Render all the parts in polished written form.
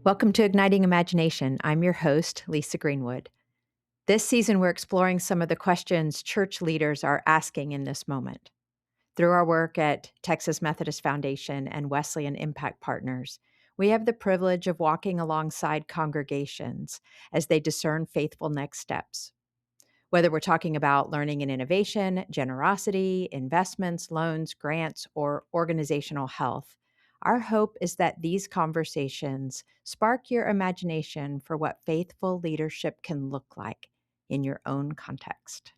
Welcome to Igniting Imagination. I'm your host, Lisa Greenwood. This season, we're exploring some of the questions church leaders are asking in this moment. Through our work at Texas Methodist Foundation and Wesleyan Impact Partners, we have the privilege of walking alongside congregations as they discern faithful next steps. Whether we're talking about learning and innovation, generosity, investments, loans, grants, or organizational health, our hope is that these conversations spark your imagination for what faithful leadership can look like in your own context.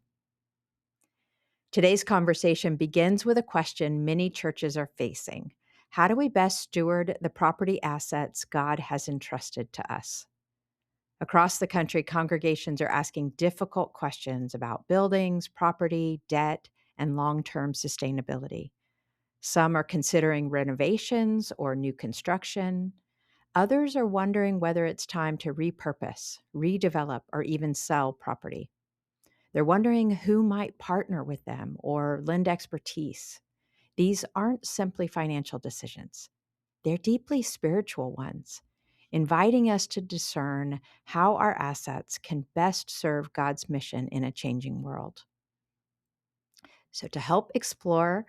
Today's conversation begins with a question many churches are facing. How do we best steward the property assets God has entrusted to us? Across the country, congregations are asking difficult questions about buildings, property, debt, and long term sustainability. Some are considering renovations or new construction. Others are wondering whether it's time to repurpose, redevelop, or even sell property. They're wondering who might partner with them or lend expertise. These aren't simply financial decisions, they're deeply spiritual ones, inviting us to discern how our assets can best serve God's mission in a changing world. So, to help explore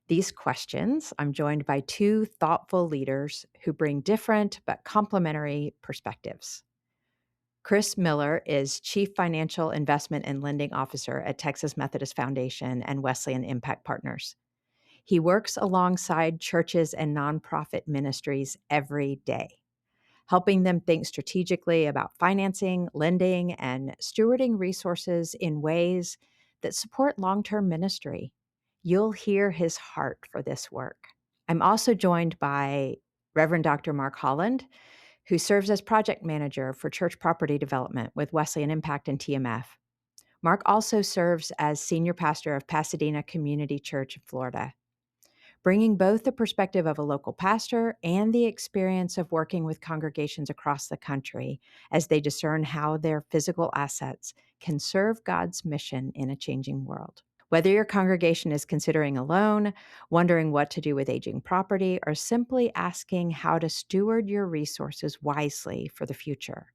these questions, I'm joined by two thoughtful leaders who bring different but complementary perspectives. Chris Miller is Chief Financial Investment and Lending Officer at Texas Methodist Foundation and Wesleyan Impact Partners. He works alongside churches and nonprofit ministries every day, helping them think strategically about financing, lending, and stewarding resources in ways that support long term ministry. You'll hear his heart for this work. I'm also joined by Reverend Dr. Mark Holland, who serves as project manager for church property development with Wesleyan Impact and TMF. Mark also serves as senior pastor of Pasadena Community Church in Florida, bringing both the perspective of a local pastor and the experience of working with congregations across the country as they discern how their physical assets can serve God's mission in a changing world. Whether your congregation is considering a loan, wondering what to do with aging property, or simply asking how to steward your resources wisely for the future,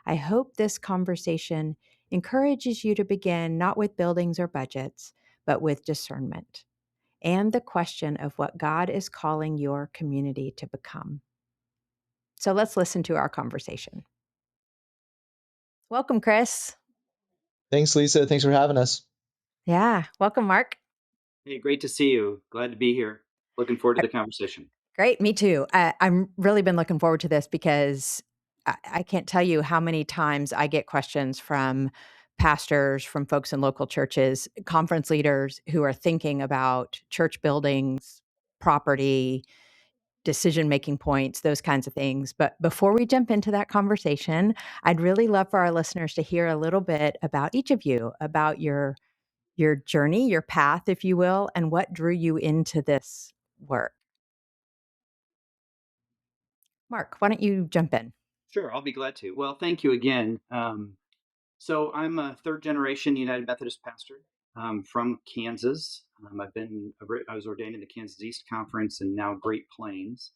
I hope this conversation encourages you to begin not with buildings or budgets, but with discernment and the question of what God is calling your community to become. So let's listen to our conversation. Welcome, Chris. Thanks, Lisa. Thanks for having us. Yeah, welcome, Mark. Hey, great to see you. Glad to be here. Looking forward to the conversation. Great, me too. I'm really been looking forward to this because I can't tell you how many times I get questions from pastors, from folks in local churches, conference leaders who are thinking about church buildings, property, decision-making points, those kinds of things. But before we jump into that conversation, I'd really love for our listeners to hear a little bit about each of you, about your journey, your path, if you will, and what drew you into this work. Mark, why don't you jump in? Sure, I'll be glad to. Well, thank you again. So I'm a third generation United Methodist pastor from Kansas. I was ordained in the Kansas East Conference and now Great Plains.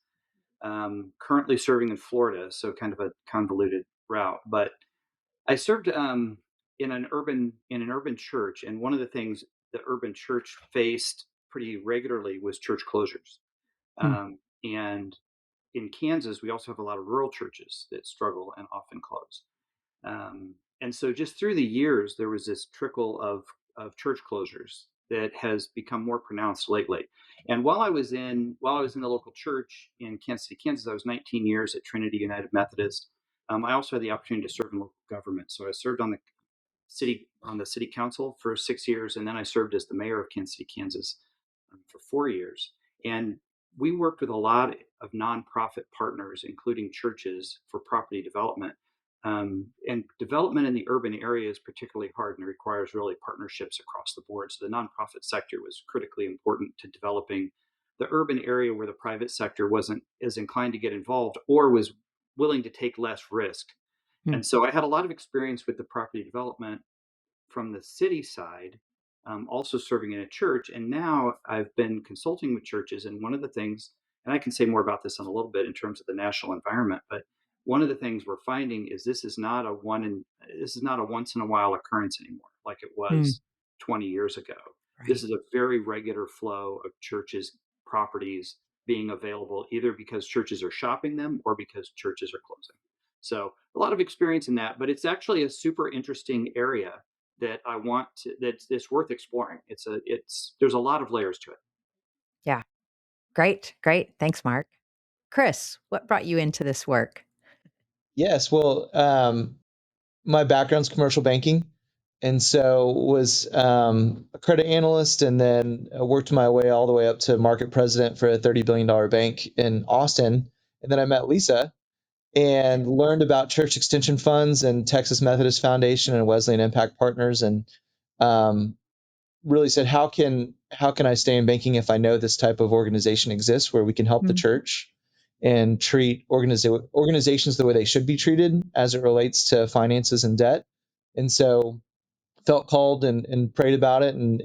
Currently serving in Florida, so kind of a convoluted route. But I served in an urban church, and one of the things the urban church faced pretty regularly was church closures. And in Kansas, we also have a lot of rural churches that struggle and often close. And so just through the years, there was this trickle of church closures that has become more pronounced lately. And while I was in the local church in Kansas City, Kansas, I was 19 years at Trinity United Methodist. I also had the opportunity to serve in local government. So I served on the city council for 6 years, and then I served as the mayor of Kansas City, Kansas, for 4 years. And we worked with a lot of nonprofit partners, including churches, for property development. And development in the urban area is particularly hard and requires really partnerships across the board. So the nonprofit sector was critically important to developing the urban area where the private sector wasn't as inclined to get involved or was willing to take less risk. And so I had a lot of experience with the property development from the city side, also serving in a church. And now I've been consulting with churches. And one of the things, and I can say more about this in a little bit in terms of the national environment, but one of the things we're finding is this is not a once in a while occurrence anymore, like it Mm, was 20 years ago. This right. is a very regular flow of churches' properties being available, either because churches are shopping them or because churches are closing. So a lot of experience in that, but it's actually a super interesting area that that's worth exploring. There's a lot of layers to it. Yeah. Great. Great. Thanks, Mark. Chris, what brought you into this work? Yes, well, my background's commercial banking, and so was a credit analyst, and then worked my way all the way up to market president for a $30 billion bank in Austin. And then I met Lisa and learned about church extension funds and Texas Methodist Foundation and Wesleyan Impact Partners, and um, really said, how can I stay in banking if I know this type of organization exists where we can help the Mm, church and treat organizations the way they should be treated as it relates to finances and debt. And so felt called and prayed about it, and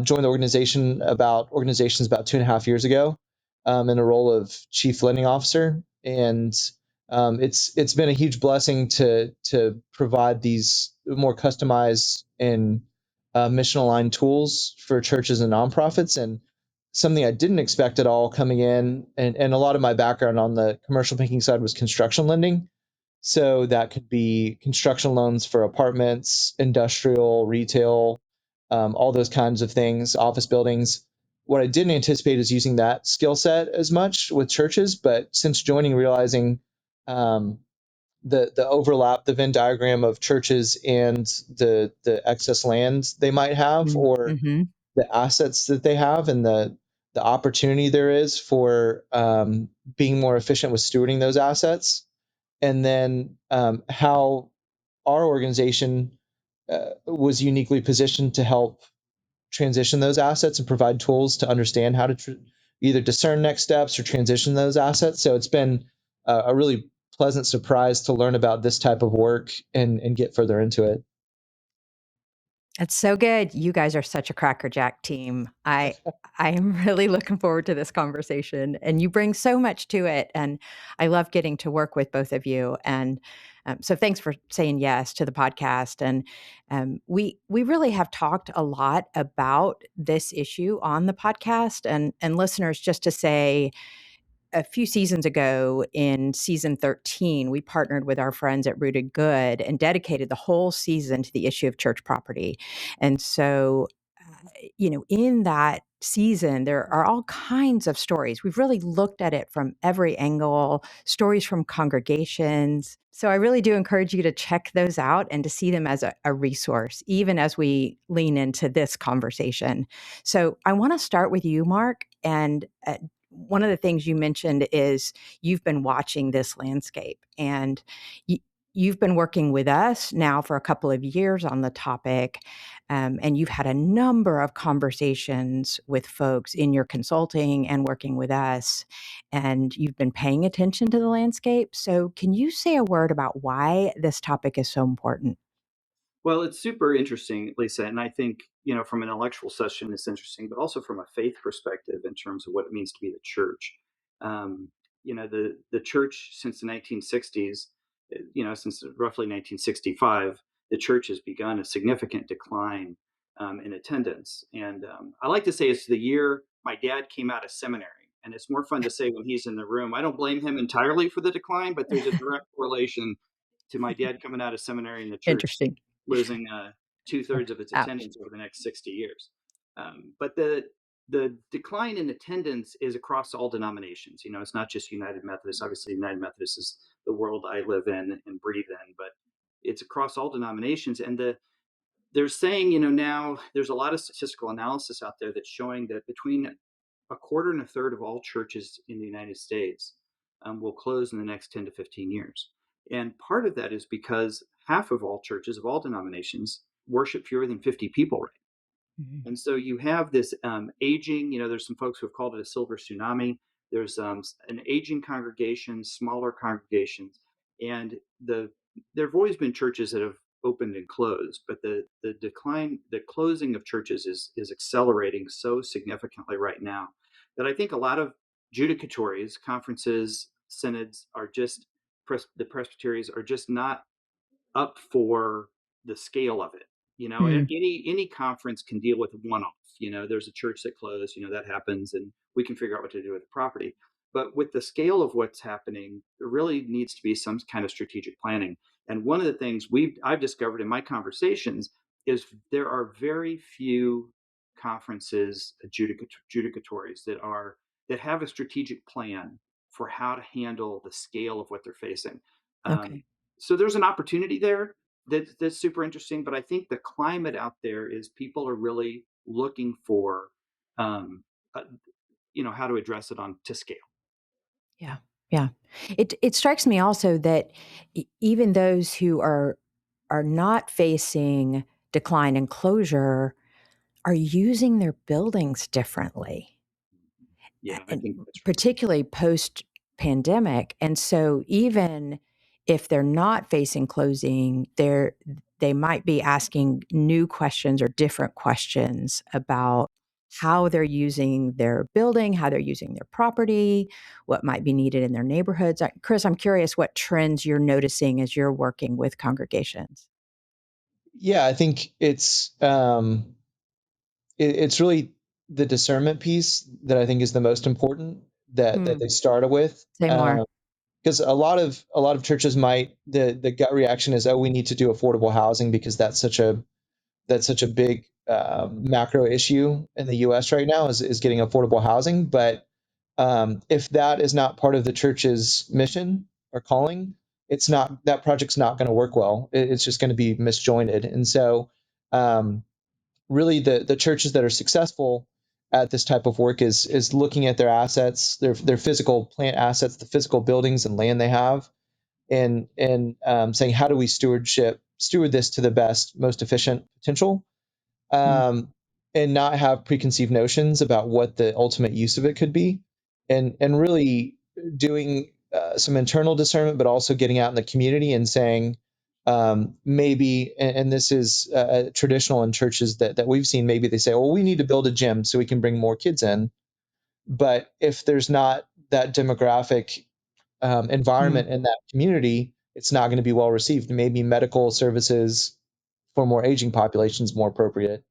joined the organizations about 2.5 years ago, in a role of chief lending officer. And it's been a huge blessing to provide these more customized and mission aligned tools for churches and nonprofits, and something I didn't expect at all coming in. And a lot of my background on the commercial banking side was construction lending, so that could be construction loans for apartments, industrial, retail, all those kinds of things, office buildings. What I didn't anticipate is using that skill set as much with churches, but since joining, realizing um, the overlap, the Venn diagram of churches and the excess land they might have, mm, or mhm. the assets that they have, and the opportunity there is for being more efficient with stewarding those assets, and then how our organization was uniquely positioned to help transition those assets and provide tools to understand how to either discern next steps or transition those assets. So it's been a really pleasant surprise to learn about this type of work and get further into it. That's so good. You guys are such a crackerjack team. I am really looking forward to this conversation, and you bring so much to it. And I love getting to work with both of you. And so, thanks for saying yes to the podcast. And we really have talked a lot about this issue on the podcast. And listeners, just to say, a few seasons ago in season 13, we partnered with our friends at Rooted Good and dedicated the whole season to the issue of church property. And so, in that season, there are all kinds of stories. We've really looked at it from every angle, stories from congregations. So I really do encourage you to check those out and to see them as a resource, even as we lean into this conversation. So I want to start with you, Mark. And one of the things you mentioned is you've been watching this landscape, and you've been working with us now for a couple of years on the topic. And you've had a number of conversations with folks in your consulting and working with us, and you've been paying attention to the landscape. So, can you say a word about why this topic is so important? Well, it's super interesting, Lisa, and I think from an intellectual session, it's interesting, but also from a faith perspective in terms of what it means to be the church. Um, the church since the 1960s, since roughly 1965, the church has begun a significant decline in attendance, and I like to say it's the year my dad came out of seminary. And it's more fun to say when he's in the room. I don't blame him entirely for the decline, but there's a direct correlation to my dad coming out of seminary and the church Interesting. losing 2/3 of its Ouch. attendance over the next 60 years. But the decline in attendance is across all denominations. It's not just United Methodist. Obviously, United Methodist is the world I live in and breathe in, but it's across all denominations. And they're saying, now there's a lot of statistical analysis out there that's showing that between a quarter and a third of all churches in the United States will close in the next 10 to 15 years. And part of that is because half of all churches of all denominations worship fewer than 50 people right. Mhm. And so you have this aging, there's some folks who have called it a silver tsunami. There's an aging congregation, smaller congregations, and there have always been churches that have opened and closed, but the decline, the closing of churches is accelerating so significantly right now that I think a lot of judicatories, conferences, synods are just the presbyteries are just not up for the scale of it. You know, Mm, any conference can deal with one off. You know, there's a church that closed, you know, that happens, and we can figure out what to do with the property. But with the scale of what's happening, there really needs to be some kind of strategic planning. And one of the things I've discovered in my conversations is there are very few conferences, judicatories that have a strategic plan for how to handle the scale of what they're facing. Um, okay. so there's an opportunity there that's super interesting. But I think the climate out there is people are really looking for, um, uh, how to address it on to scale. Yeah. Yeah. It strikes me also that even those who are not facing decline and closure are using their buildings differently. Yeah, I And think that's right. particularly post pandemic. And so even if they're not facing closing, they might be asking new questions or different questions about how they're using their building, how they're using their property, what might be needed in their neighborhoods. Chris, I'm curious what trends you're noticing as you're working with congregations. Yeah, I think it's really the discernment piece that I think is the most important that Hmm. they started with. Say more. Because a lot of churches might the gut reaction is, oh, we need to do affordable housing because that's such a big macro issue in the U.S. right now is getting affordable housing. But if that is not part of the church's mission or calling, it's not that project's not going to work well. It's just going to be misjointed. And so, um, really, the churches that are successful at this type of work is looking at their assets, their physical plant assets, the physical buildings and land they have, and saying how do we steward this to the best, most efficient potential, Hmm. um, and not have preconceived notions about what the ultimate use of it could be, and really doing some internal discernment, but also getting out in the community and saying maybe, and this is traditional in churches that we've seen, maybe they say, well, we need to build a gym so we can bring more kids in. But if there's not that demographic Hmm. environment in that community, it's not going to be well received. Maybe medical services for more aging populations more appropriate.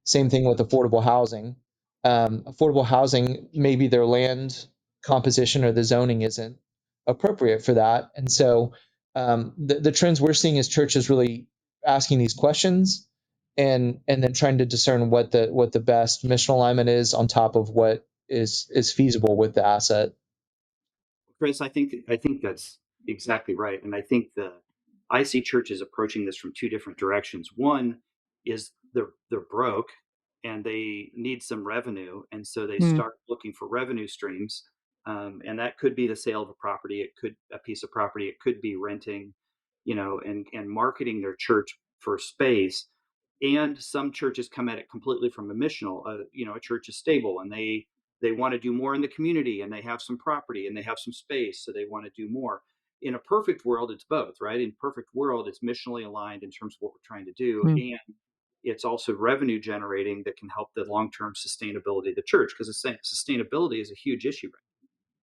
Same thing with affordable housing. Affordable housing, maybe their land composition or the zoning isn't appropriate for that. And so the trends we're seeing is churches really asking these questions and then trying to discern what the best mission alignment is on top of what is feasible with the asset. Chris, I think that's exactly right, and I see churches approaching this from two different directions. One is they're broke and they need some revenue, and so they Hmm. start looking for revenue streams, and that could be the sale of a property, it could a piece of property, it could be renting, and marketing their church for space. And some churches come at it completely from a missional. A church is stable and they want to do more in the community and they have some property and they have some space, so they want to do more. In a perfect world, it's both, right? In a perfect world, it's missionally aligned in terms of what we're trying to do, Hmm. and it's also revenue generating that can help the long-term sustainability of the church, because sustainability is a huge issue right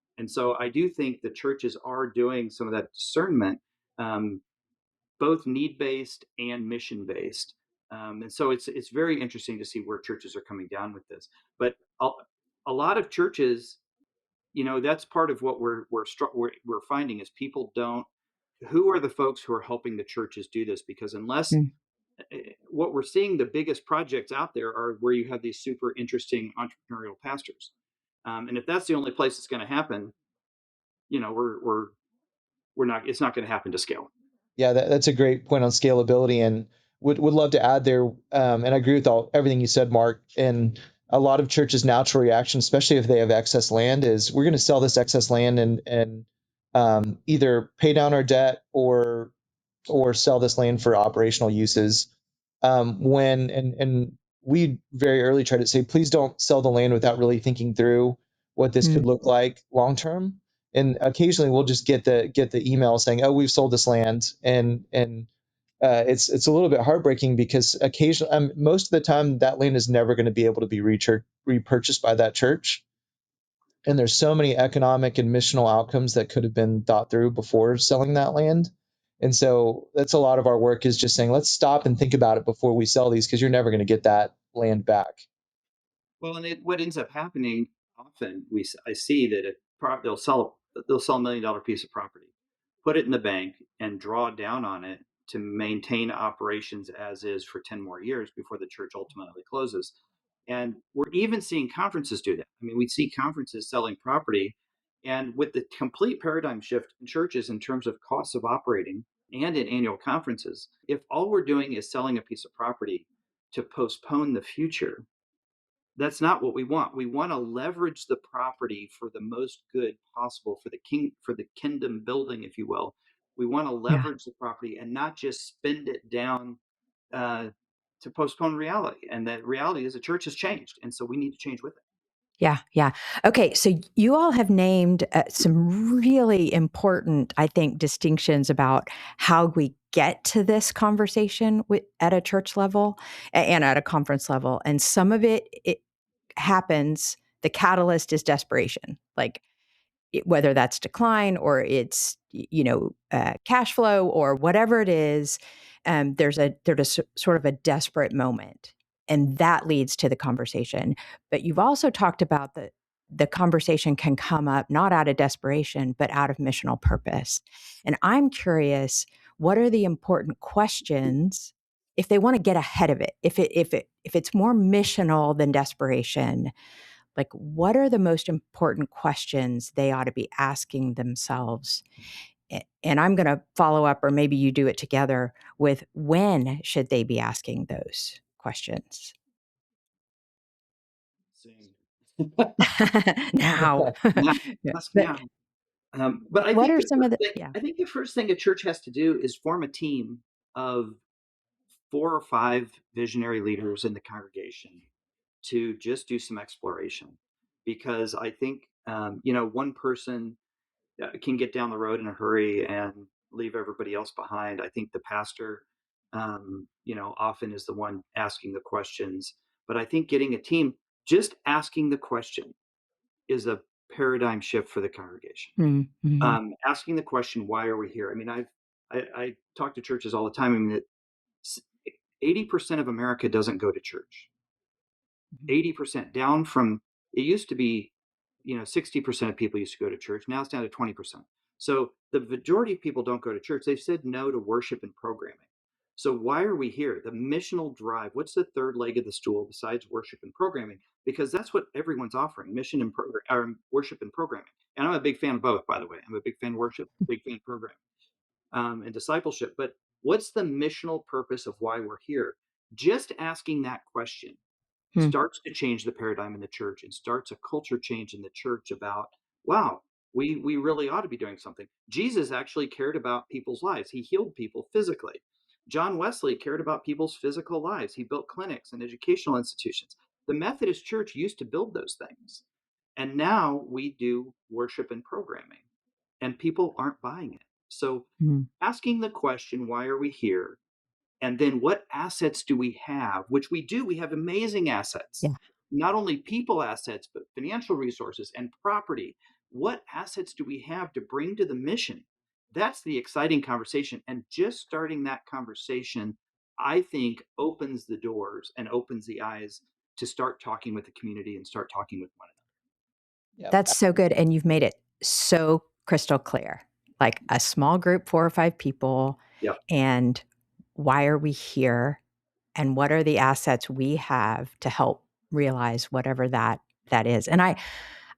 now. And so I do think the churches are doing some of that discernment, um, both need-based and mission-based. And so it's very interesting to see where churches are coming down with this. But a lot of churches, that's part of what we're finding is people don't. Who are the folks who are helping the churches do this? Because unless Hmm. what we're seeing, the biggest projects out there are where you have these super interesting entrepreneurial pastors, and if that's the only place it's going to happen, we're not. It's not going to happen to scale. Yeah, that's a great point on scalability, and would love to add there. And I agree with everything you said, Mark. And a lot of churches' natural reaction, especially if they have excess land, is we're going to sell this excess land and either pay down our debt or sell this land for operational uses. And we very early try to say, please don't sell the land without really thinking through what this Hmm. could look like long term. And occasionally we'll just get the email saying, oh, we've sold this land, and it's a little bit heartbreaking because occasionally, most of the time, that land is never going to be able to be repurchased by that church. And there's so many economic and missional outcomes that could have been thought through before selling that land. And so that's a lot of our work, is just saying, let's stop and think about it before we sell these, because you're never going to get that land back. Well, and what ends up happening often, I see that they'll sell $1 million piece of property, put it in the bank, and draw down on it to maintain operations as is for 10 more years before the church ultimately closes. And we're even seeing conferences do that. I mean, we see conferences selling property, and with the complete paradigm shift in churches in terms of costs of operating and in annual conferences, if all we're doing is selling a piece of property to postpone the future, that's not what we want. We want to leverage the property for the most good possible for the kingdom building, if you will. We want to Yeah. leverage the property and not just spend it down uh, to postpone reality. And that reality is the church has changed, and so we need to change with it. Yeah, yeah. Okay, so you all have named some really important, I think, distinctions about how we get to this conversation at a church level and at a conference level. And some of it happens, the catalyst is desperation. Like, whether that's decline or it's cash flow or whatever it is, there's sort of a desperate moment, and that leads to the conversation. But you've also talked about the conversation can come up not out of desperation but out of missional purpose. And I'm curious, what are the important questions if they want to get ahead of it, if it's more missional than desperation? Like, what are the most important questions they ought to be asking themselves? And I'm going to follow up, or maybe you do it together, with when should they be asking those questions? Now. Now, Yeah. ask But now. But I what think are the some of first the, thing yeah. I think the first thing a church has to do is form a team of 4 or 5 visionary leaders in the congregation to just do some exploration, because I think one person can get down the road in a hurry and leave everybody else behind. I think the pastor, often is the one asking the questions, but I think getting a team just asking the question is a paradigm shift for the congregation. Mm-hmm. Asking the question, why are we here? I mean, I talk to churches all the time. I mean, 80% of America doesn't go to church. 80%, down from, it used to be, 60% of people used to go to church. Now it's down to 20%. So the majority of people don't go to church. They've said no to worship and programming. So why are we here? The missional drive. What's the third leg of the stool besides worship and programming? Because that's what everyone's offering: mission and worship and programming. And I'm a big fan of both, by the way. I'm a big fan of worship, big fan of programming, and discipleship. But what's the missional purpose of why we're here? Just asking that question Hmm. starts to change the paradigm in the church and starts a culture change in the church about, wow, we really ought to be doing something. Jesus actually cared about people's lives. He healed people physically. John Wesley cared about people's physical lives. He built clinics and educational institutions. The Methodist Church used to build those things. And now we do worship and programming, and people aren't buying it. So Hmm. asking the question, why are we here? And then what assets do we have? Which we do. We have amazing assets, Yeah. not only people assets, but financial resources and property. What assets do we have to bring to the mission? That's the exciting conversation. And just starting that conversation, I think, opens the doors and opens the eyes to start talking with the community and start talking with one Yeah. That's so good. And you've made it so crystal clear. Like, a small group, 4 or 5 people, another. and why are we here? And what are the assets we have to help realize whatever that is? And I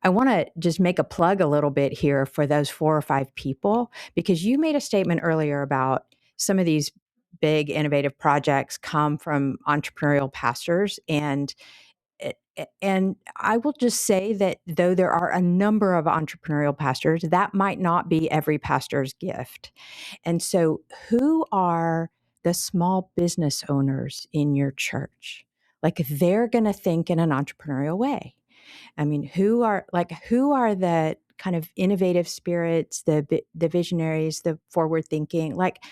want to just make a plug a little bit here for those 4 or 5 people, because you made a statement earlier about some of these big innovative projects come from entrepreneurial pastors. And I will just say that though there are a number of entrepreneurial pastors, that might not be every pastor's gift. And so, who are the small business owners in your church? Like, they're going to think in an entrepreneurial way. I mean, who are the kind of innovative spirits, the visionaries, the forward thinking? Like,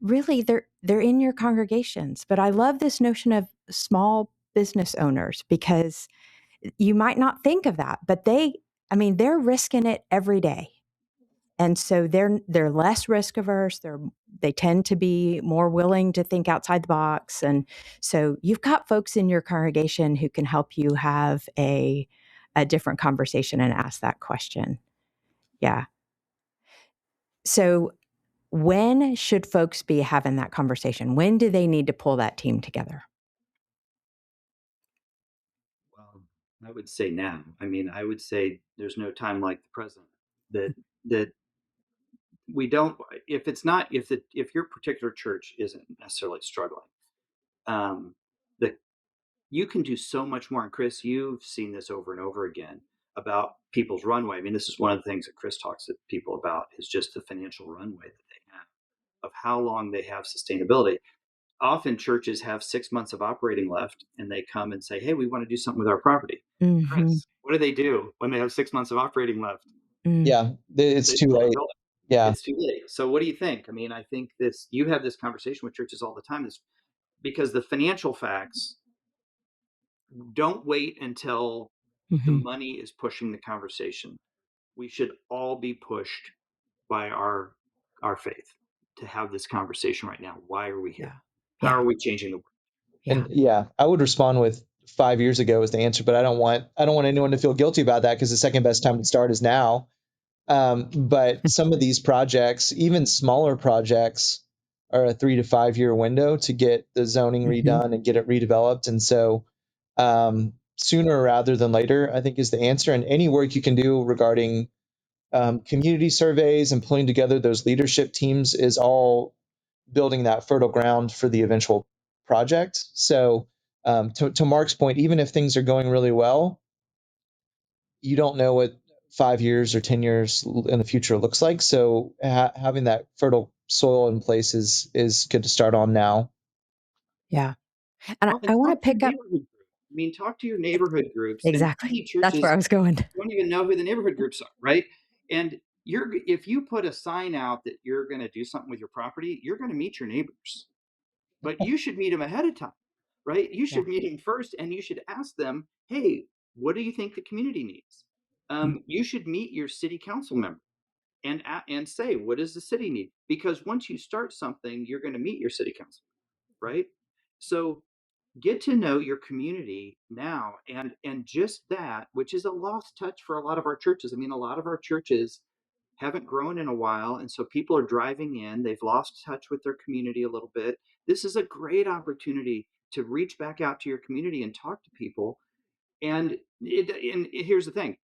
really, they're in your congregations. But I love this notion of small business owners, because you might not think of that, but I mean, they're risking it every day. And so they're less risk averse. They tend to be more willing to think outside the box. And so you've got folks in your congregation who can help you have a different conversation and ask that question. Yeah. So when should folks be having that conversation? When do they need to pull that team together? Well, I would say now. I mean, I would say there's no time like the present. That we don't. If it's not, if your particular church isn't necessarily struggling, um, that you can do so much more. And Chris, you've seen this over and over again about people's runway. I mean, this is one of the things that Chris talks to people about is just the financial runway that they have of how long they have sustainability. Often churches have 6 months of operating left and they come and say, hey, we want to do something with our property. Mm-hmm. Chris, what do they do when they have 6 months of operating left? Mm. Yeah, it's They too sell their late. building. Yeah. It's too late. So what do you think? I mean, I think you have this conversation with churches all the time, is because the financial facts don't wait until the Mm-hmm. money is pushing the conversation. We should all be pushed by our faith to have this conversation right now. Why are we here? Yeah. How Yeah. are we changing the world? Yeah. And yeah, I would respond with 5 years ago as the answer, but I don't want anyone to feel guilty about that because the second best time to start is now. But some of these projects, even smaller projects, are a 3 to 5 year window to get the zoning Mm-hmm. redone and get it redeveloped. And so sooner rather than later, I think is the answer. And any work you can do regarding community surveys and pulling together those leadership teams is all building that fertile ground for the eventual project. So to Mark's point, even if things are going really well, you don't know what 5 years or 10 years in the future looks like. So having that fertile soil in place is good to start on now. Yeah. And Well, and I want to talk to your pick up neighborhood group. I mean, talk to your neighborhood groups. And exactly. many That's where churches I was going. don't even know who the neighborhood groups are, right? And if you put a sign out that you're going to do something with your property, you're going to meet your neighbors, but you should meet them ahead of time, right? You Yeah. should meet them first, and you should ask them, "Hey, what do you think the community needs?" Mm. You should meet your city council member and say, "What does the city need?" Because once you start something, you're going to meet your city council, right? So get to know your community now, and just that, which is a lost touch for a lot of our churches. I mean, a lot of our churches haven't grown in a while, and so people are driving in, they've lost touch with their community a little bit. This is a great opportunity to reach back out to your community and talk to people. And here's the thing: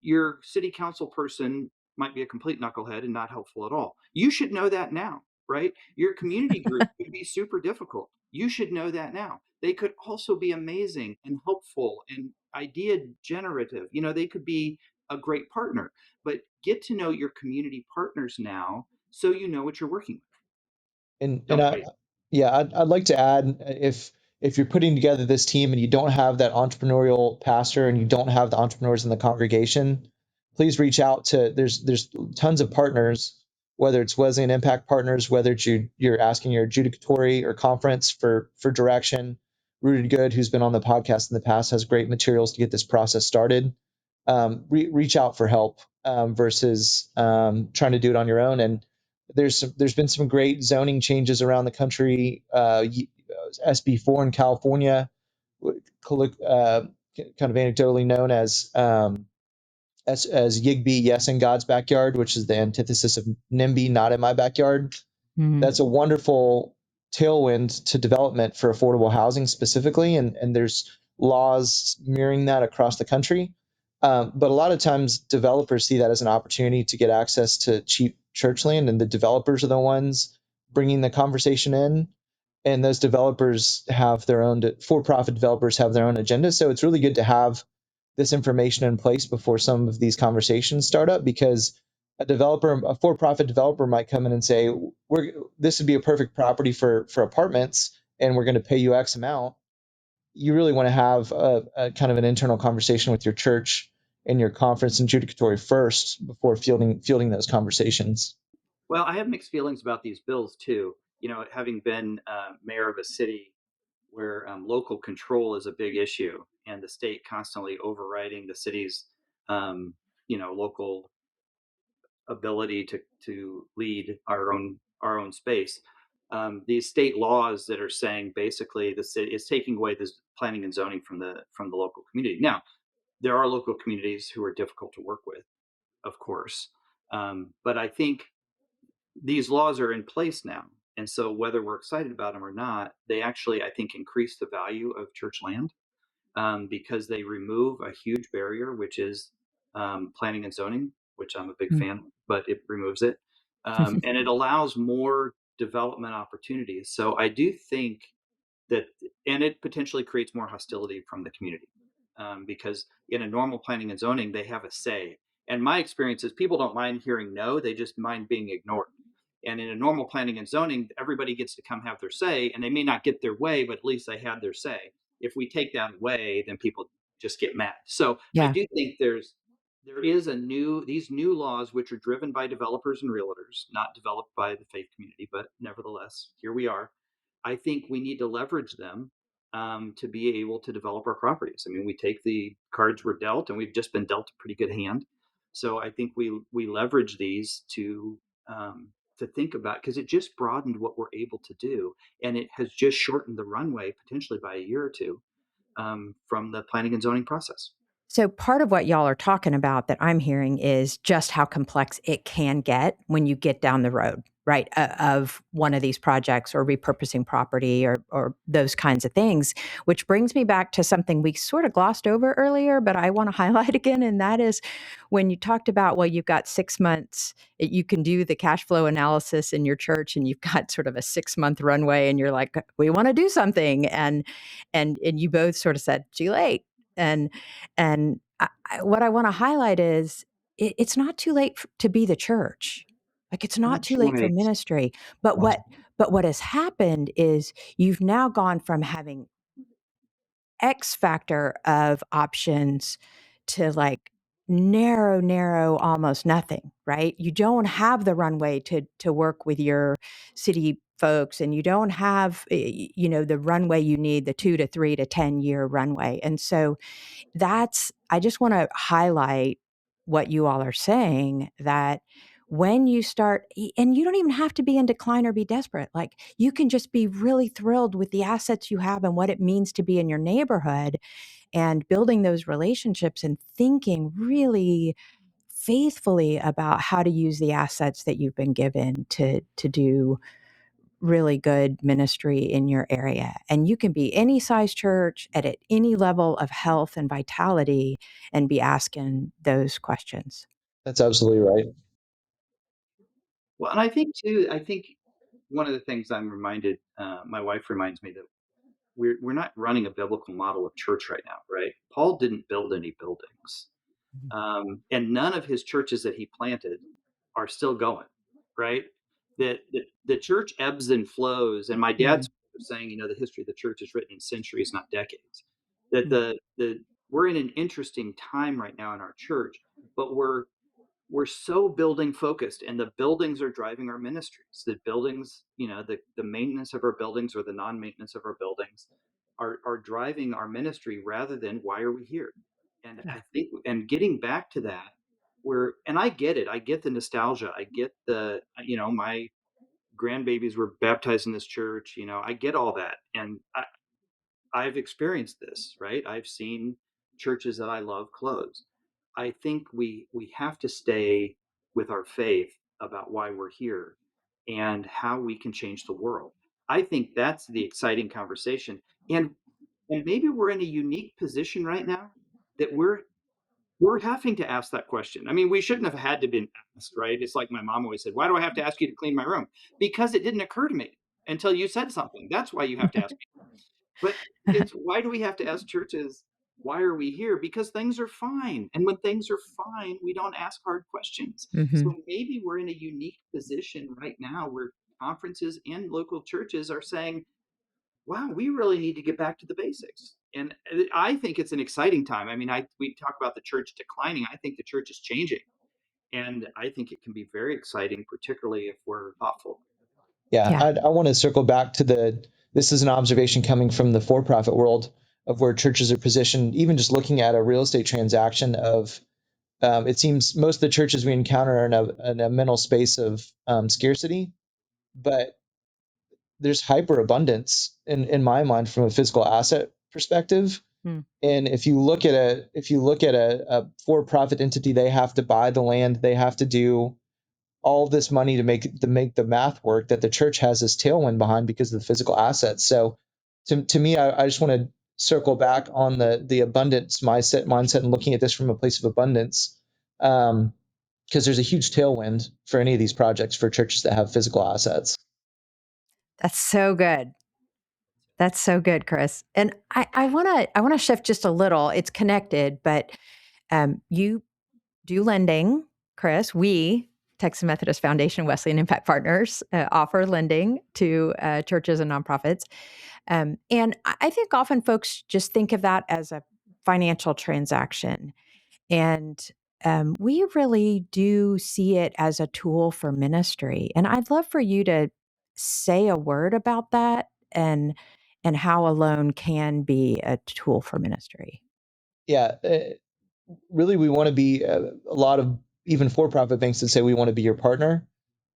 your city council person might be a complete knucklehead and not helpful at all. You should know that now, right? Your community group could be super difficult. You should know that now. They could also be amazing and helpful and idea generative. They could be a great partner, but get to know your community partners now so you know what you're working with. And Don't I, wait. yeah, I'd like to add if you're putting together this team and you don't have that entrepreneurial pastor and you don't have the entrepreneurs in the congregation, please reach out to there's tons of partners, whether it's Wesleyan Impact Partners, whether it's you're asking your adjudicatory or conference for direction. Rooted Good, who's been on the podcast in the past, has great materials to get this process started. Reach out for help versus trying to do it on your own. And there's been some great zoning changes around the country. SB4 in California, kind of anecdotally known as Yigby, yes, in God's backyard, which is the antithesis of NIMBY, not in my backyard. Mm-hmm. That's a wonderful tailwind to development for affordable housing specifically, and there's laws mirroring that across the country. But a lot of times developers see that as an opportunity to get access to cheap church land, and the developers are the ones bringing the conversation in. And those developers have their own, for-profit developers have their own agenda. So it's really good to have this information in place before some of these conversations start up, because a for-profit developer might come in and say, this would be a perfect property for apartments, and we're going to pay you X amount. You really want to have a kind of an internal conversation with your church and your conference and judicatory first before fielding those conversations. Well, I have mixed feelings about these bills too. Having been mayor of a city where local control is a big issue and the state constantly overriding the city's local ability to lead our own space. These state laws that are saying basically the city is taking away this planning and zoning from the local community. Now, there are local communities who are difficult to work with, of course, but I think these laws are in place now, and so whether we're excited about them or not, they actually, I think, increase the value of church land, because they remove a huge barrier, which is planning and zoning, which I'm a big fan of, but it removes it. And it allows more development opportunities. So I do think that, and it potentially creates more hostility from the community, because in a normal planning and zoning, they have a say. And my experience is people don't mind hearing no, they just mind being ignored. And in a normal planning and zoning, everybody gets to come have their say, and they may not get their way, but at least they had their say. If we take that away, then people just get mad. So I Yeah. do think there is these new laws, which are driven by developers and realtors, not developed by the faith community, but nevertheless, here we are. I think we need to leverage them, to be able to develop our properties. I mean, we take the cards we're dealt, and we've just been dealt a pretty good hand. So I think we leverage these to think about, because it just broadened what we're able to do, and it has just shortened the runway potentially by a year or two, from the planning and zoning process. So part of what y'all are talking about that I'm hearing is just how complex it can get when you get down the road, right, of one of these projects or repurposing property or those kinds of things, which brings me back to something we sort of glossed over earlier, but I want to highlight again, and that is when you talked about, well, you've got 6 months, you can do the cash flow analysis in your church, and you've got sort of a 6-month runway, and you're like, we want to do something, and you both sort of said, too late. And what I want to highlight is it's not too late to be the church. Like it's not too That's late for right. ministry. But what has happened is you've now gone from having X factor of options to like narrow, almost nothing, right? You don't have the runway to work with your city folks, and you don't have the runway you need, the 2 to 3 to 10 year runway. And so I just want to highlight what you all are saying, that when you start, and you don't even have to be in decline or be desperate, like you can just be really thrilled with the assets you have and what it means to be in your neighborhood and building those relationships and thinking really faithfully about how to use the assets that you've been given to do really good ministry in your area. And you can be any size church at any level of health and vitality and be asking those questions. That's absolutely right. Well, and I think too, one of the things I'm reminded, my wife reminds me that we're not running a biblical model of church right now, right? Paul didn't build any buildings, and none of his churches that he planted are still going, right? That the church ebbs and flows, and my Mm-hmm. dad's saying, the history of the church is written in centuries, not decades. That Mm-hmm. the we're in an interesting time right now in our church, but we're so building focused, and the buildings are driving our ministries. The buildings, the maintenance of our buildings or the non-maintenance of our buildings are driving our ministry rather than why are we here. And Yeah. I think, and getting back to that, and I get it, I get the nostalgia, I get my grandbabies were baptized in this church, I get all that, and I've experienced this, right? I've seen churches that I love close. I think we have to stay with our faith about why we're here and how we can change the world. I think that's the exciting conversation. And maybe we're in a unique position right now that we're having to ask that question. I mean, we shouldn't have had to been asked, right? It's like my mom always said, "Why do I have to ask you to clean my room?" Because it didn't occur to me until you said something. That's why you have to ask me. But it's, why do we have to ask churches, why are we here? Because things are fine. And when things are fine, we don't ask hard questions. Mm-hmm. So maybe we're in a unique position right now where conferences and local churches are saying, wow, we really need to get back to the basics. And I think it's an exciting time. I mean, we talk about the church declining. I think the church is changing. And I think it can be very exciting, particularly if we're thoughtful. Yeah, Yeah. I want to circle back to this is an observation coming from the for-profit world of where churches are positioned, even just looking at a real estate transaction of it seems most of the churches we encounter are in a mental space of scarcity, but there's hyperabundance in my mind from a physical asset perspective. Hmm. And if you look at a for-profit entity, they have to buy the land, they have to do all this money to make the math work, that the church has this tailwind behind because of the physical assets. So to me, I just want to circle back on the abundance mindset and looking at this from a place of abundance. Because there's a huge tailwind for any of these projects for churches that have physical assets. That's so good. That's so good, Chris. And I want to shift just a little. It's connected, but you do lending, Chris. We, Texas Methodist Foundation Wesleyan Impact Partners, offer lending to churches and nonprofits. And I think often folks just think of that as a financial transaction. And we really do see it as a tool for ministry. And I'd love for you to say a word about that and how a loan can be a tool for ministry. Yeah, really, we want to be a lot of even for-profit banks that say we want to be your partner,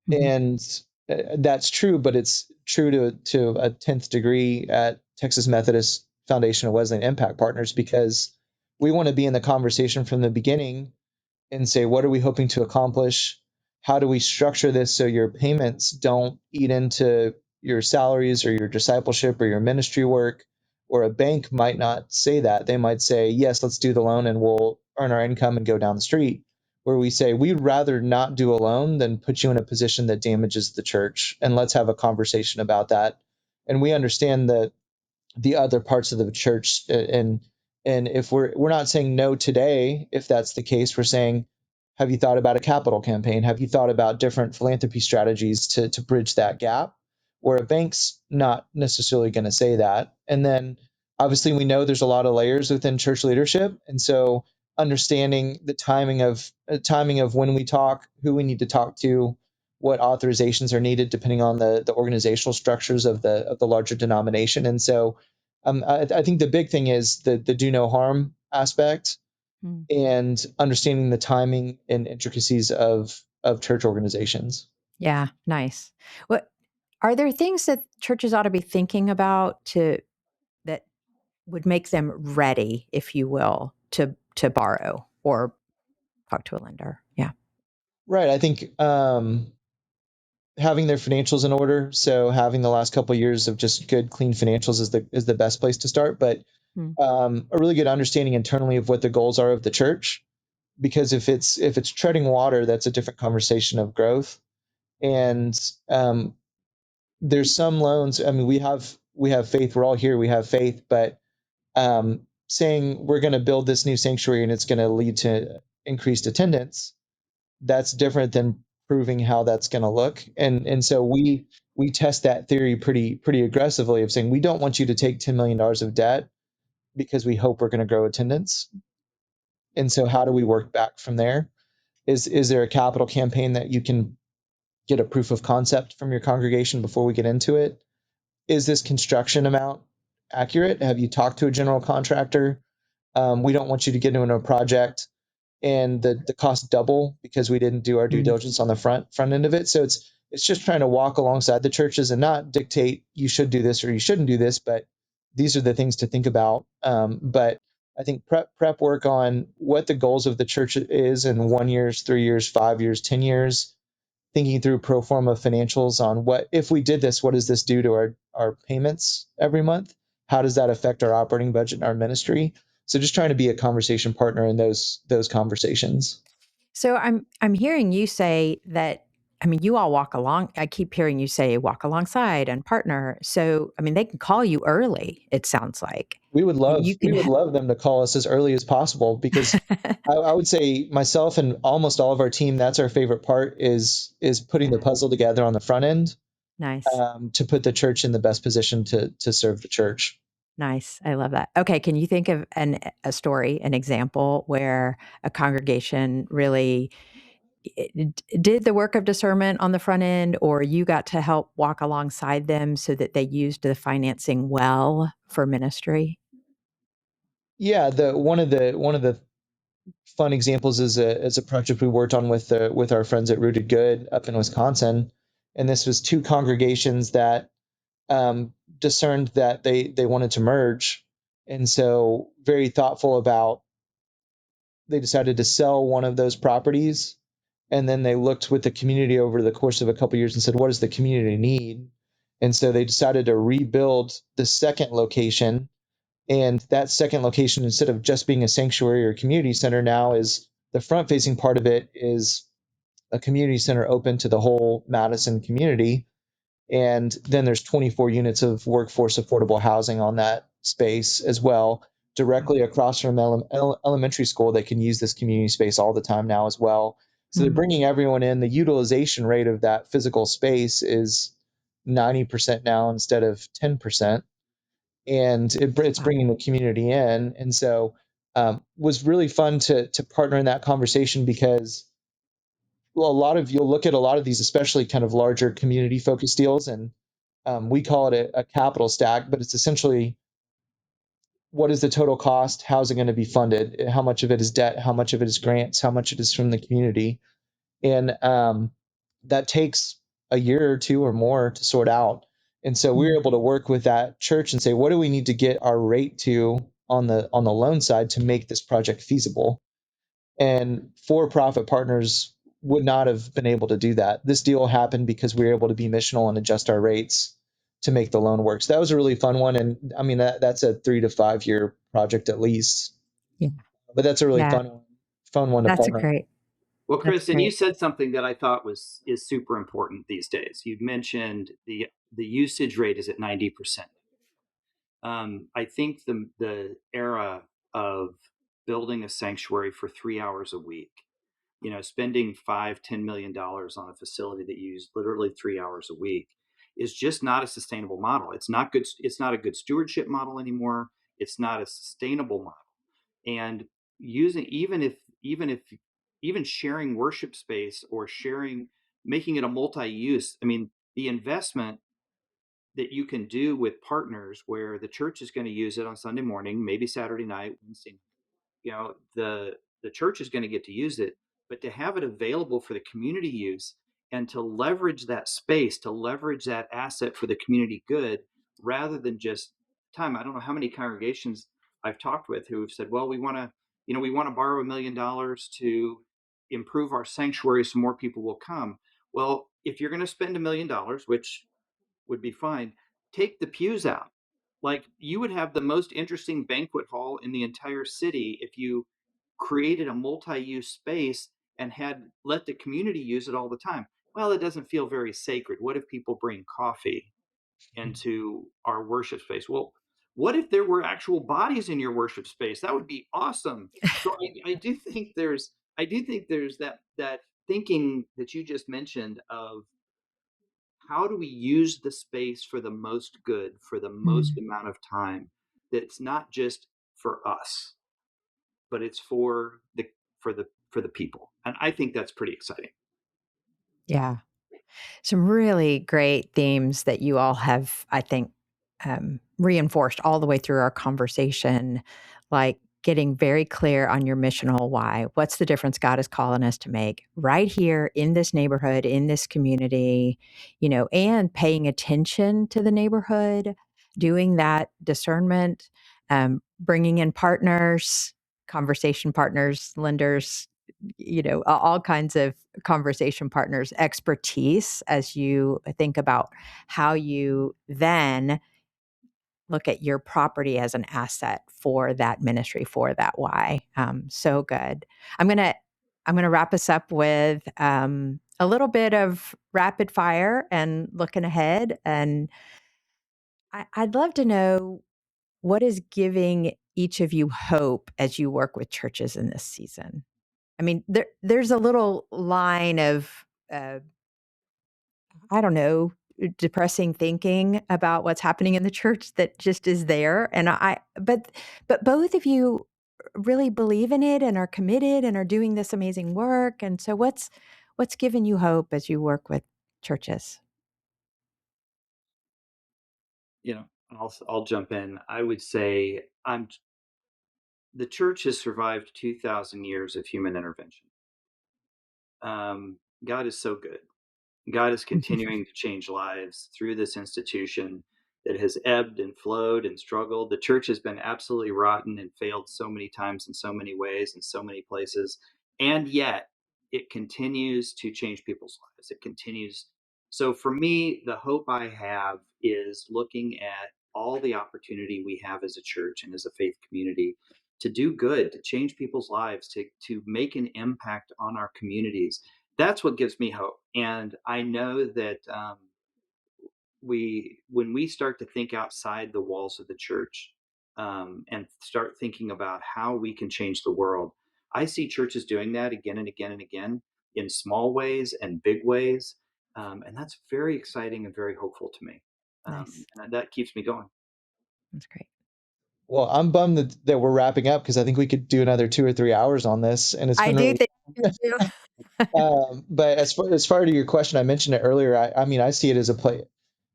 Mhm. and that's true, but it's true to a 10th degree at Texas Methodist Foundation of Wesleyan Impact Partners, because we want to be in the conversation from the beginning and say, what are we hoping to accomplish? How do we structure this so your payments don't eat into your salaries or your discipleship or your ministry work? Or a bank might not say that. They might say, yes, let's do the loan and we'll earn our income and go down the street. Where we say, we'd rather not do a loan than put you in a position that damages the church. And let's have a conversation about that. And we understand that the other parts of the church, and if we're not saying no today, if that's the case, we're saying, have you thought about a capital campaign? Have you thought about different philanthropy strategies to bridge that gap? Where a bank's not necessarily going to say that. And then obviously we know there's a lot of layers within church leadership, and so understanding the timing of when we talk, who we need to talk to, what authorizations are needed depending on the organizational structures of the larger denomination. And so I think the big thing is the do no harm aspect Mm. and understanding the timing and intricacies of church organizations. Yeah, nice. What are there things that churches ought to be thinking about to that would make them ready, if you will, to borrow or talk to a lender? Yeah. Right. I think having their financials in order. So having the last couple of years of just good, clean financials is the best place to start. But Mm. a really good understanding internally of what the goals are of the church, because if it's treading water, that's a different conversation of growth. And there's some loans. I mean, we have faith. We're all here. We have faith, but saying we're going to build this new sanctuary and it's going to lead to increased attendance, that's different than proving how that's going to look. And so we test that theory pretty aggressively of saying we don't want you to take $10 million of debt because we hope we're going to grow attendance. And so how do we work back from there? Is there a capital campaign that you can get a proof of concept from your congregation before we get into it? Is this construction amount accurate? Have you talked to a general contractor? We don't want you to get into a project and the cost double because we didn't do our due Mm. diligence on the front end of it. So it's just trying to walk alongside the churches and not dictate you should do this or you shouldn't do this, but these are the things to think about. But I think prep work on what the goals of the church is in 1 year, 3 years, 5 years, 10 years, thinking through pro forma financials on what if we did this, what does this do to our payments every month? How does that affect our operating budget and our ministry? So just trying to be a conversation partner in those conversations. So I'm hearing you say that I mean you all walk along I keep hearing you say walk alongside and partner. So I mean they can call you early, it sounds like. We would And love you we can would love them to call us as early as possible, because I would say myself and almost all of our team, that's our favorite part is putting the Yeah, puzzle together on the front end, nice. to put the church in the best position to serve the church. Nice. I love that. Okay, can you think of a story, an example where a congregation really did the work of discernment on the front end, or you got to help walk alongside them so that they used the financing well for ministry? Yeah, the one of the fun examples is a project we worked on with our friends at Rooted Good up in Wisconsin, and this was two congregations that discerned that they wanted to merge, and so very thoughtful about, they decided to sell one of those properties, and then they looked with the community over the course of a couple of years and said, what does the community need? And so they decided to rebuild the second location, and that second location, instead of just being a sanctuary or community center, now is the front facing part of it is a community center open to the whole Madison community. And then there's 24 units of workforce affordable housing on that space as well, directly across from elementary school. They can use this community space all the time now as well. So they're Mm. bringing everyone in. The utilization rate of that physical space is 90% now instead of 10%. And it's Wow. bringing the community in. And so was really fun to partner in that conversation, because well, you'll look at a lot of these, especially kind of larger community focused deals, and we call it a capital stack, but it's essentially, what is the total cost? How's it going to be funded? How much of it is debt? How much of it is grants? How much of it is from the community? And that takes a year or two or more to sort out. And so we were Mm. able to work with that church and say, what do we need to get our rate to on the loan side to make this project feasible? And for-profit partners would not have been able to do that. This deal happened because we were able to be missional and adjust our rates to make the loan work. So that was a really fun one. And I mean, that's a 3 to 5 year project at least, Yeah. but that's a really Yeah. fun one to That's a partner. great. Well, That's Chris, and you great. said something that I thought is super important these days. You mentioned the usage rate is at 90%. I think the era of building a sanctuary for 3 hours a week, spending $5-10 million on a facility that you use literally 3 hours a week, is just not a sustainable model. It's not good. It's not a good stewardship model anymore. It's not a sustainable model. And using even if even sharing worship space or making it a multi-use, I mean, the investment that you can do with partners where the church is going to use it on Sunday morning, maybe Saturday night, Wednesday, the church is going to get to use it, but to have it available for the community use and to leverage that space, to leverage that asset for the community good, rather than just time. I don't know how many congregations I've talked with who have said, well, we want to borrow $1 million to improve our sanctuary so more people will come. Well, if you're going to spend $1 million, which would be fine, take the pews out. Like, you would have the most interesting banquet hall in the entire city if you created a multi-use space and had let the community use it all the time. Well, it doesn't feel very sacred. What if people bring coffee into our worship space? Well, what if there were actual bodies in your worship space? That would be awesome. So I do think there's that thinking that you just mentioned of how do we use the space for the most good for the most Mm. amount of time, that's not just for us, but it's for the people. And I think that's pretty exciting. Yeah. Some really great themes that you all have, I think, reinforced all the way through our conversation, like getting very clear on your missional why. What's the difference God is calling us to make right here in this neighborhood, in this community, and paying attention to the neighborhood, doing that discernment, bringing in partners, conversation partners, lenders, all kinds of conversation partners, expertise as you think about how you then look at your property as an asset for that ministry, for that why. So good. I'm gonna wrap us up with a little bit of rapid fire and looking ahead. And I'd love to know, what is giving each of you hope as you work with churches in this season? I mean, there's a little line of, uh, I don't know, depressing thinking about what's happening in the church that just is there, and but both of you really believe in it and are committed and are doing this amazing work. And so, what's given you hope as you work with churches? I'll jump in. I would say the church has survived 2,000 years of human intervention. God is so good. God is continuing to change lives through this institution that has ebbed and flowed and struggled. The church has been absolutely rotten and failed so many times in so many ways in so many places. And yet it continues to change people's lives. It continues. So for me, the hope I have is looking at all the opportunity we have as a church and as a faith community to do good, to change people's lives, to make an impact on our communities. That's what gives me hope. And I know that when we start to think outside the walls of the church and start thinking about how we can change the world, I see churches doing that again and again and again in small ways and big ways. And that's very exciting and very hopeful to me. Nice. And that keeps me going. That's great. Well, I'm bummed that we're wrapping up because I think we could do another 2 or 3 hours on this, and it's I been do really. think you do. But as far to your question, I mentioned it earlier. I mean, I see it as a play.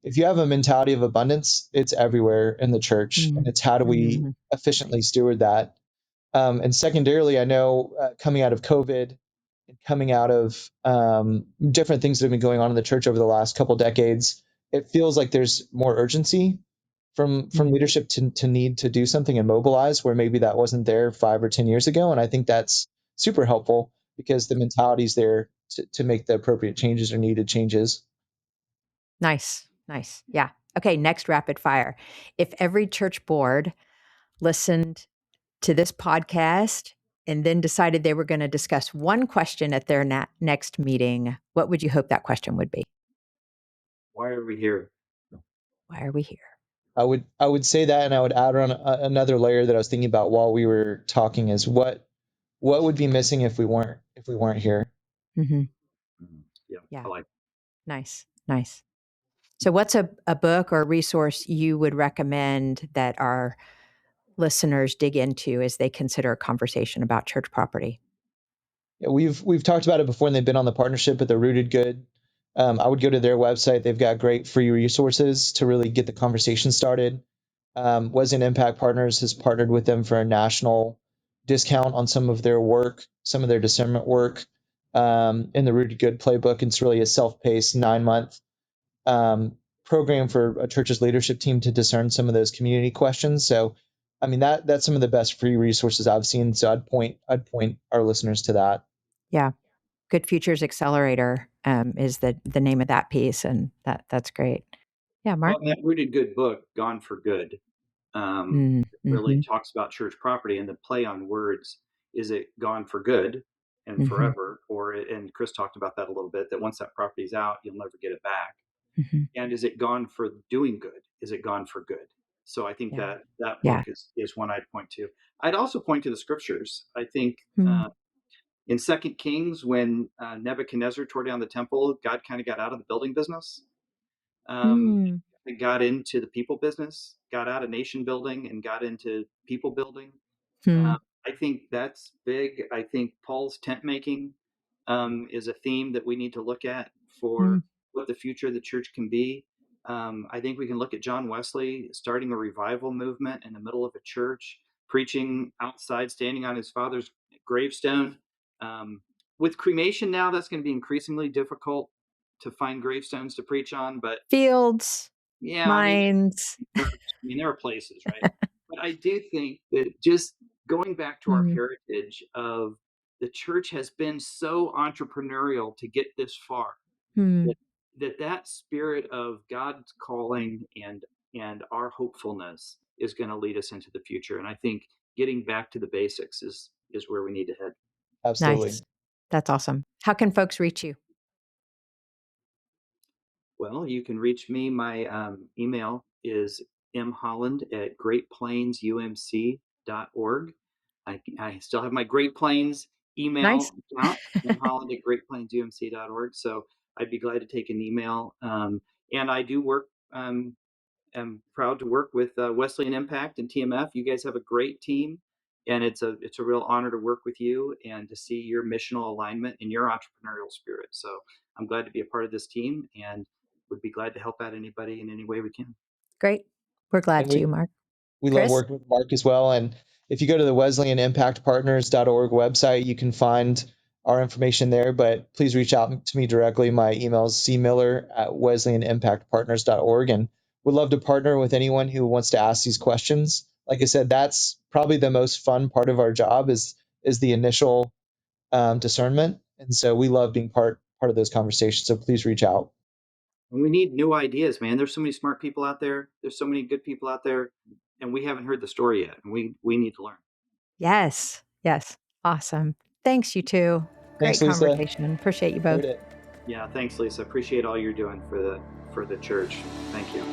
If you have a mentality of abundance, it's everywhere in the church, and Mhm. it's how do we Mhm. efficiently steward that. And secondarily, I know coming out of COVID and coming out of different things that have been going on in the church over the last couple decades, it feels like there's more urgency from Mhm. leadership to need to do something and mobilize where maybe that wasn't there 5 or 10 years ago. And I think that's super helpful because the mentality's there to make the appropriate changes or needed changes. Nice. Nice. Yeah. Okay. Next rapid fire. If every church board listened to this podcast and then decided they were going to discuss one question at their next meeting, what would you hope that question would be? Why are we here? Why are we here? I would say that, and I would add on another layer that I was thinking about while we were talking is what would be missing if we weren't here. Hmm. Yeah, Yeah. I like. Nice. Nice. So, what's a book or resource you would recommend that our listeners dig into as they consider a conversation about church property? Yeah, we've talked about it before, and they've been on the partnership, but the Rooted Good. I would go to their website. They've got great free resources to really get the conversation started. Wesleyan Impact Partners has partnered with them for a national discount on some of their work, some of their discernment work. In the Rooted Good playbook, it's really a self-paced 9-month program for a church's leadership team to discern some of those community questions. So, I mean that's some of the best free resources I've seen. So I'd point our listeners to that. Yeah. Good Futures Accelerator is the name of that piece, and that's great. Yeah, Well, Mark. that Rooted Good book, Gone for Good, really Mm-hmm. talks about church property, and the play on words, is it gone for good and Mm-hmm. forever, and Chris talked about that a little bit, that once that property's out, you'll never get it back. Mm-hmm. And is it gone for doing good? Is it gone for good? So I think Yeah. that book Yeah. is one I'd point to. I'd also point to the scriptures. I think Mm. in Second Kings, when Nebuchadnezzar tore down the temple, God kind of got out of the building business. Um, Mm. got into the people business, got out of nation building and got into people building. Mm. Uh, I think that's big. I think Paul's tent making is a theme that we need to look at for Mm. what the future of the church can be. I think we can look at John Wesley starting a revival movement in the middle of a church, preaching outside, standing on his father's gravestone. Um, with cremation now, that's going to be increasingly difficult to find gravestones to preach on. But Fields, yeah, I mean, mines. there are places, right? But I do think that just going back to our Mm. heritage of the church has been so entrepreneurial to get this far, Mm. that that spirit of God's calling and our hopefulness is going to lead us into the future. And I think getting back to the basics is where we need to head. Absolutely. Nice. That's awesome. How can folks reach you? Well, you can reach me. My email is mholland@greatplainsumc.org. I still have my Great Plains Nice. email account, mholland@greatplainsumc.org. So I'd be glad to take an email. And I do work, am proud to work with Wesleyan Impact and TMF. You guys have a great team, and it's a real honor to work with you and to see your missional alignment and your entrepreneurial spirit. So I'm glad to be a part of this team and would be glad to help out anybody in any way we can. Great. We're glad And to, we Mark. we love Chris? working with Mark as well. And if you go to the wesleyanimpactpartners.org website, you can find our information there, but please reach out to me directly. My email is cmiller@wesleyanimpactpartners.org, and would love to partner with anyone who wants to ask these questions. Like I said, that's probably the most fun part of our job is the initial discernment. And so we love being part of those conversations. So please reach out. And we need new ideas, man. There's so many smart people out there. There's so many good people out there, and we haven't heard the story yet. And we need to learn. Yes. Yes. Awesome. Thanks, you two. Great Thanks, Lisa. conversation. Appreciate you both. Yeah, thanks, Lisa. Appreciate all you're doing for the church. Thank you.